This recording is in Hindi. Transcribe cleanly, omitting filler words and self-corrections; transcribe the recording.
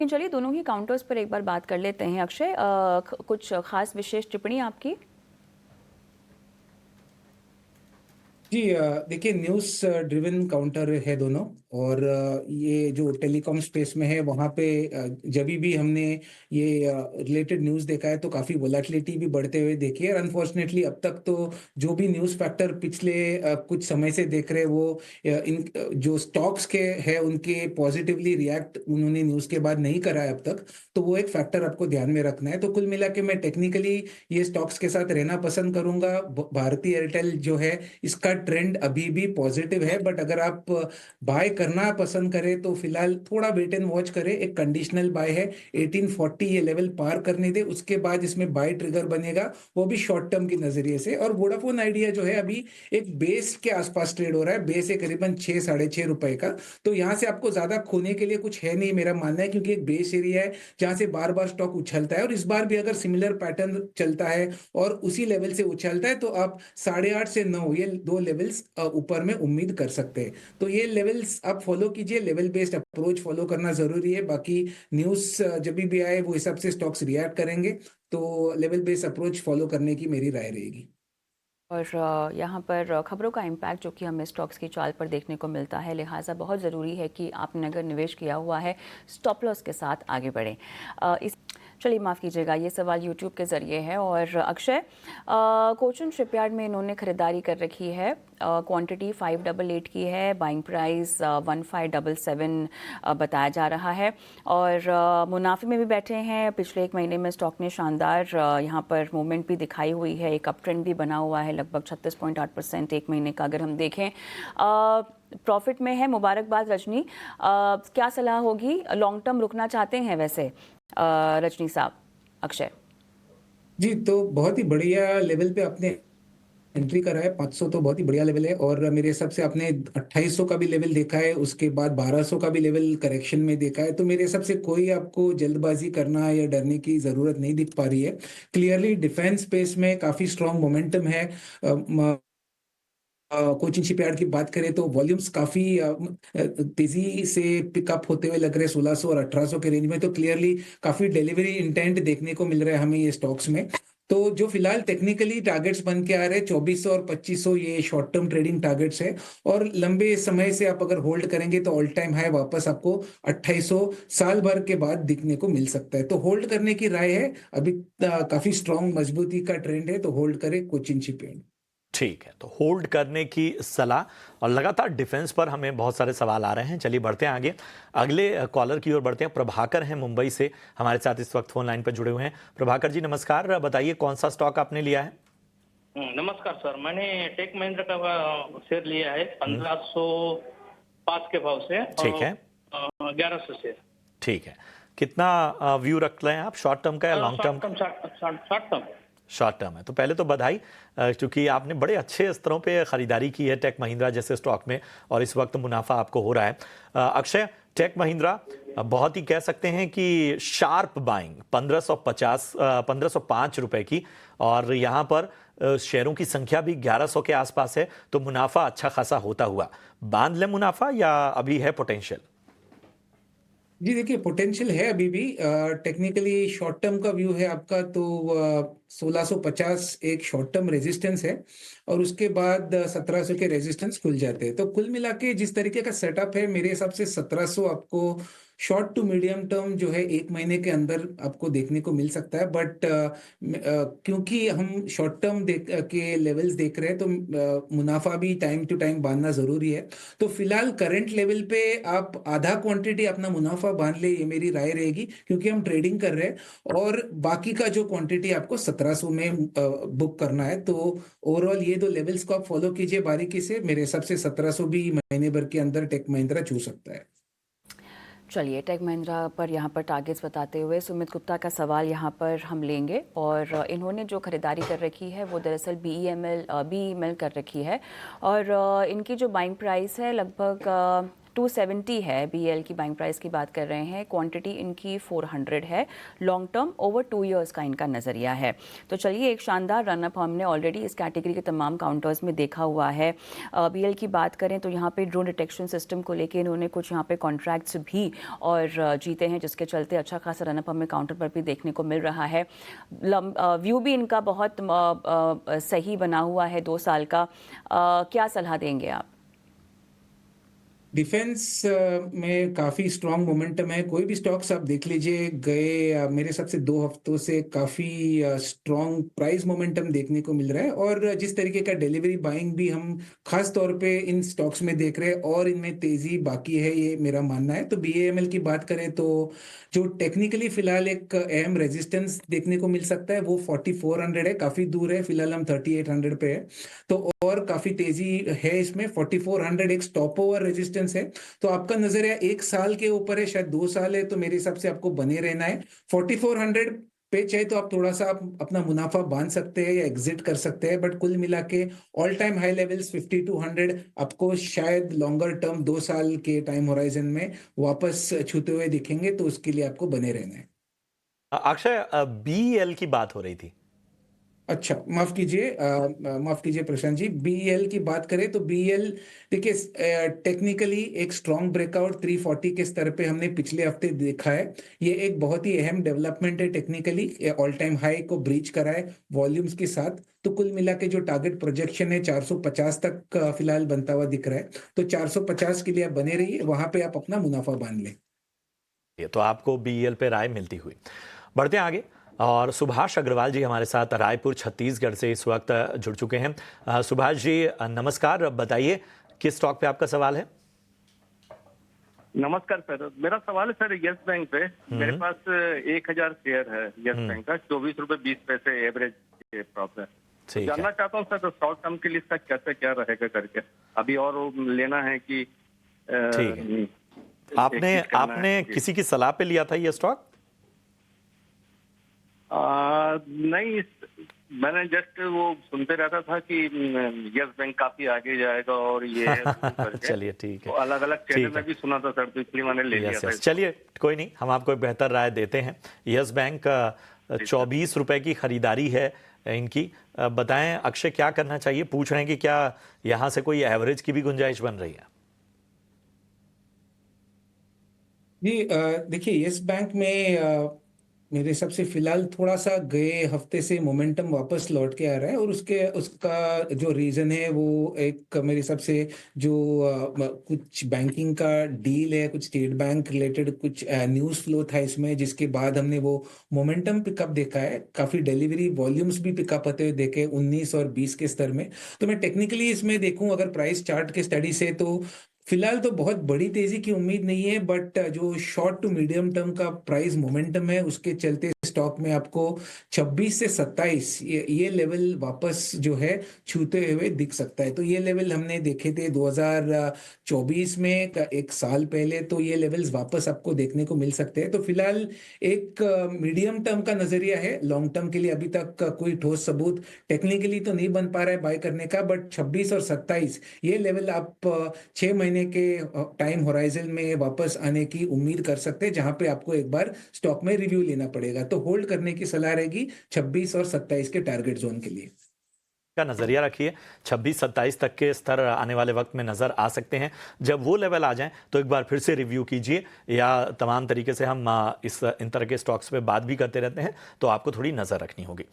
चलिए दोनों ही काउंटर्स पर एक बार बात कर लेते हैं। अक्षय, कुछ खास विशेष टिप्पणी आपकी? जी देखिए, न्यूज़ ड्रिवन काउंटर है दोनों। और ये जो टेलीकॉम स्पेस में है वहाँ पे जभी भी हमने ये रिलेटेड न्यूज़ देखा है तो काफ़ी वोलेटिलिटी भी बढ़ते हुए देखी है। और अनफॉर्चुनेटली अब तक तो जो भी न्यूज़ फैक्टर पिछले कुछ समय से देख रहे हैं वो इन जो स्टॉक्स के है उनके पॉजिटिवली रिएक्ट उन्होंने न्यूज़ के बाद नहीं करा है अब तक। तो वो एक फैक्टर आपको ध्यान में रखना है। तो कुल मिला के मैं टेक्निकली ये स्टॉक्स के साथ रहना पसंद करूंगा। भारती एयरटेल जो है इसका ट्रेंड अभी भी पॉजिटिव है, बट अगर आप बाय करना पसंद करें तो फिलहाल थोड़ा वेट एंड वॉच करें। एक कंडीशनल बाय है 1840, ये लेवल पार करने दे, उसके बाद इसमें बाय ट्रिगर बनेगा, वो भी शॉर्ट टर्म के नजरिए से। और वोडाफोन आइडिया जो है अभी एक बेस के आसपास ट्रेड हो रहा है। बेस है करीबन 6-6.5 रुपए का। तो यहाँ से आपको ज्यादा खोने के लिए कुछ है नहीं, मेरा मानना है, क्योंकि एक बेस एरिया है जहां से बार बार स्टॉक उछलता है। और इस बार भी अगर सिमिलर पैटर्न चलता है और उसी लेवल से उछलता है तो आप 8.5 से 9, ये दो लेवल्स ऊपर में उम्मीद कर सकते हैं। तो ये लेवल्स आप फॉलो कीजिए। लेवल बेस्ड अप्रोच फॉलो करना जरूरी है। बाकी न्यूज जब भी आए वो हिसाब से स्टॉक्स रिएक्ट करेंगे। तो लेवल बेस्ड अप्रोच फॉलो करने की मेरी राय रहेगी। और यहाँ पर खबरों का इम्पैक्ट जो कि हमें स्टॉक्स की चाल पर देखने को मिलता है, लिहाजा बहुत ज़रूरी है कि आपने अगर निवेश किया हुआ है स्टॉप लॉस के साथ आगे बढ़ें। इस चलिए माफ़ कीजिएगा, ये सवाल यूट्यूब के ज़रिए है। और अक्षय, कोचुन शिपयार्ड में इन्होंने ख़रीदारी कर रखी है। क्वांटिटी 588 की है, बाइंग प्राइस 1577 बताया जा रहा है। और मुनाफे में भी बैठे हैं। पिछले एक महीने में स्टॉक ने शानदार यहाँ पर मूवमेंट भी दिखाई हुई है। एक अप ट्रेंड भी बना हुआ है, लगभग 36.8% एक महीने का अगर हम देखें। प्रॉफिट में है, मुबारकबाद रजनी। क्या सलाह होगी? लॉन्ग टर्म रुकना चाहते हैं वैसे रजनी साहब? अक्षय जी, तो बहुत ही बढ़िया लेवल पे आपने एंट्री करा है। 500 तो बहुत ही बढ़िया लेवल है। और मेरे हिसाब से आपने 2800 का भी लेवल देखा है, उसके बाद 1200 का भी लेवल करेक्शन में देखा है। तो मेरे हिसाब से कोई आपको जल्दबाजी करना या डरने की जरूरत नहीं दिख पा रही है। क्लियरली डिफेंस स्पेस में काफी स्ट्रांग मोमेंटम है। कोचिन शिपयार्ड की बात करें तो वॉल्यूम्स काफी तेजी से पिकअप होते हुए लग रहे हैं 1600 और 1800 के रेंज में। तो क्लियरली काफी डिलीवरी इंटेंट देखने को मिल रहा है हमें ये स्टॉक्स में। तो जो फिलहाल टेक्निकली टारगेट्स बन के आ रहे हैं 2400 और 2500, ये शॉर्ट टर्म ट्रेडिंग टारगेट्स है। और लंबे समय से आप अगर होल्ड करेंगे तो ऑल टाइम हाई वापस आपको 2800 साल भर के बाद दिखने को मिल सकता है। तो होल्ड करने की राय है। अभी काफी स्ट्रांग मजबूती का ट्रेंड है, तो होल्ड करें कोचिन शिपयार्ड। ठीक है, तो होल्ड करने की सलाह। और लगातार डिफेंस पर हमें बहुत सारे सवाल आ रहे हैं। चलिए बढ़ते हैं आगे, अगले कॉलर की ओर बढ़ते हैं। प्रभाकर हैं मुंबई से, हमारे साथ इस वक्त फोन लाइन पर जुड़े हुए हैं। प्रभाकर जी नमस्कार, बताइए कौन सा स्टॉक आपने लिया है? नमस्कार सर, मैंने टेक महिंद्रा का शेयर लिया है 1505 के भाव से। ठीक है, 1100 शेयर। ठीक है। कितना व्यू रख रहे हैं आप, शॉर्ट टर्म का या long term? Short term. Short term है तो पहले तो बधाई, क्योंकि आपने बड़े अच्छे स्तरों पे खरीदारी की है टेक महिंद्रा जैसे स्टॉक में, और इस वक्त मुनाफा आपको हो रहा है। अक्षय, टेक महिंद्रा बहुत ही कह सकते हैं कि शार्प बाइंग 1505 रुपए की, और यहाँ पर शेयरों की संख्या भी 1100 के आसपास है। तो मुनाफा अच्छा खासा होता हुआ, बांध ले मुनाफा या अभी है पोटेंशियल? जी देखिए, पोटेंशियल है अभी भी। टेक्निकली शॉर्ट टर्म का व्यू है आपका तो 1650 एक शॉर्ट टर्म रेजिस्टेंस है। और उसके बाद 1700 के रेजिस्टेंस खुल जाते हैं। तो कुल मिला के जिस तरीके का सेटअप है मेरे हिसाब से 1700 आपको शॉर्ट टू मीडियम टर्म जो है एक महीने के अंदर आपको देखने को मिल सकता है। बट क्योंकि हम शॉर्ट टर्म के लेवल्स देख रहे हैं तो मुनाफा भी टाइम टू टाइम बांधना जरूरी है। तो फिलहाल करंट लेवल पे आप आधा क्वांटिटी अपना मुनाफा बांध ले, ये मेरी राय रहेगी, क्योंकि हम ट्रेडिंग कर रहे हैं। और बाकी का जो क्वांटिटी आपको 1700 में बुक करना है। तो ओवरऑल ये दो लेवल्स को आप फॉलो कीजिए बारीकी से। मेरे हिसाब से 1700 भी महीने भर के अंदर टेक महिंद्रा छू सकता है। चलिए, टेक महिंद्रा पर यहाँ पर टारगेट्स बताते हुए सुमित गुप्ता का सवाल यहाँ पर हम लेंगे। और इन्होंने जो खरीदारी कर रखी है वो दरअसल BEML कर रखी है। और इनकी जो बाइंग प्राइस है लगभग 270 है BEL की बाइंग प्राइस की बात कर रहे हैं, क्वांटिटी इनकी 400 है, लॉन्ग टर्म ओवर 2 इयर्स का इनका नज़रिया है। तो चलिए एक शानदार रनअप हमने ऑलरेडी इस कैटेगरी के तमाम काउंटर्स में देखा हुआ है। BEL की बात करें तो यहाँ पे ड्रोन डिटेक्शन सिस्टम को लेके इन्होंने कुछ यहाँ पे कॉन्ट्रैक्ट्स भी और जीते हैं, जिसके चलते अच्छा खासा रनअप हमें काउंटर पर भी देखने को मिल रहा है। व्यू भी इनका बहुत सही बना हुआ है 2 साल का। क्या सलाह देंगे आप? डिफेंस में काफी स्ट्रांग मोमेंटम है। कोई भी स्टॉक्स आप देख लीजिए, गए मेरे हिसाब से 2 हफ्तों से काफी स्ट्रांग प्राइस मोमेंटम देखने को मिल रहा है, और जिस तरीके का डिलीवरी बाइंग भी हम खास तौर पे इन स्टॉक्स में देख रहे हैं, और इनमें तेजी बाकी है, ये मेरा मानना है। तो BAML की बात करें तो जो टेक्निकली फिलहाल एक अहम रेजिस्टेंस देखने को मिल सकता है वो 4400 है, काफी दूर है। फिलहाल हम 3800 पे है, तो और काफी तेजी है इसमें। 4400 एक स्टॉप ओवर रेजिस्टेंस है। तो आपका नजरिया 1 साल के ऊपर है, शायद 2 साल है, तो मेरे हिसाब से आपको बने रहना है 4400 पे। चाहे तो आप थोड़ा सा अपना मुनाफा बांध सकते हैं या एग्जिट कर सकते हैं, बट कुल मिला के ऑल टाइम हाई लेवल्स 5200 आपको शायद लॉन्गर टर्म 2 साल के टाइम होराइजन में वापस छूते हुए दिखेंगे, तो उसके लिए आपको बने रहना है। अक्षय, BEL की बात हो रही थी। अच्छा, माफ कीजिए प्रशांत जी। BEL की बात करें तो BEL देखिए टेक्निकली एक स्ट्रॉन्ग ब्रेकआउट 340 के स्तर पे हमने पिछले हफ्ते देखा है। ये एक बहुत ही अहम डेवलपमेंट है। टेक्निकली ऑल टाइम हाई को ब्रीच करा है वॉल्यूम्स के साथ। तो कुल मिला के जो टारगेट प्रोजेक्शन है 450 तक फिलहाल बनता हुआ दिख रहा है। तो 450 के लिए आप बने रहिए, वहां पे आप अपना मुनाफा बांध लें। ये तो आपको BEL पे राय मिलती हुई। बढ़ते हैं आगे, और सुभाष अग्रवाल जी हमारे साथ रायपुर छत्तीसगढ़ से इस वक्त जुड़ चुके हैं। सुभाष जी नमस्कार, बताइए किस स्टॉक पे आपका सवाल है? नमस्कार सर, मेरा सवाल है सर यस बैंक पे। मेरे पास 1000 शेयर है यस बैंक का, 24.20 एवरेज प्रॉफिट है। ठीक है। जानना चाहता हूँ सर शॉर्ट टर्म के लिए इसका कैसे क्या रहेगा करके, अभी और लेना है कि ठीक है। आपने किसी की सलाह पे लिया था ये स्टॉक? नहीं, मैंने जस्ट वो सुनते रहता था कि यस बैंक काफी आगे जाएगा और ये चलिए ठीक है, तो अलग अलग चैनल में भी सुना था सर, तो इसलिए मैंने ले लिया था। चलिए कोई नहीं, हम आपको एक बेहतर राय देते हैं। यस बैंक 24 रुपए की खरीदारी है इनकी। बताएं अक्षय, क्या करना चाहिए? पूछ रहे हैं कि क्या यहाँ से कोई एवरेज की भी गुंजाइश बन रही है? जी देखिए, यस बैंक में मेरे हिसाब से फिलहाल थोड़ा सा गए हफ्ते से मोमेंटम वापस लौट के आ रहा है, और उसका जो रीजन है वो एक मेरे हिसाब से जो कुछ बैंकिंग का डील है, कुछ स्टेट बैंक रिलेटेड कुछ न्यूज़ फ्लो था इसमें, जिसके बाद हमने वो मोमेंटम पिकअप देखा है। काफी डिलीवरी वॉल्यूम्स भी पिकअप होते हुए देखे 19 और 20 के स्तर में। तो मैं टेक्निकली इसमें देखूं अगर प्राइस चार्ट के स्टडी से, तो फिलहाल तो बहुत बड़ी तेजी की उम्मीद नहीं है, बट जो शॉर्ट टू मीडियम टर्म का प्राइस मोमेंटम है उसके चलते स्टॉक में आपको 26 से 27 ये लेवल वापस जो है छूते हुए दिख सकता है। तो ये लेवल हमने देखे थे 2024 में, एक साल पहले, तो ये लेवल्स वापस आपको देखने को मिल सकते हैं। तो फिलहाल एक मीडियम टर्म का नजरिया है। लॉन्ग टर्म के लिए अभी तक कोई ठोस सबूत टेक्निकली तो नहीं बन पा रहा है बाय करने का, बट 26 और 27 ये लेवल आप 6 महीने के टाइम होराइजन में वापस आने की उम्मीद कर सकते हैं, जहां पे आपको एक बार स्टॉक में रिव्यू लेना पड़ेगा। तो होल्ड करने की सलाह रहेगी 26 और 27 के टारगेट जोन के लिए। का नजरिया रखिए, 26-27 तक के स्तर आने वाले वक्त में नजर आ सकते हैं। जब वो लेवल आ जाएं तो एक बार फिर से रिव्यू कीजिए, या तमाम तरीके से हम इन तरह के स्टॉक्स पे बात भी करते रहते हैं, तो आपको थोड़ी नजर रखनी होगी।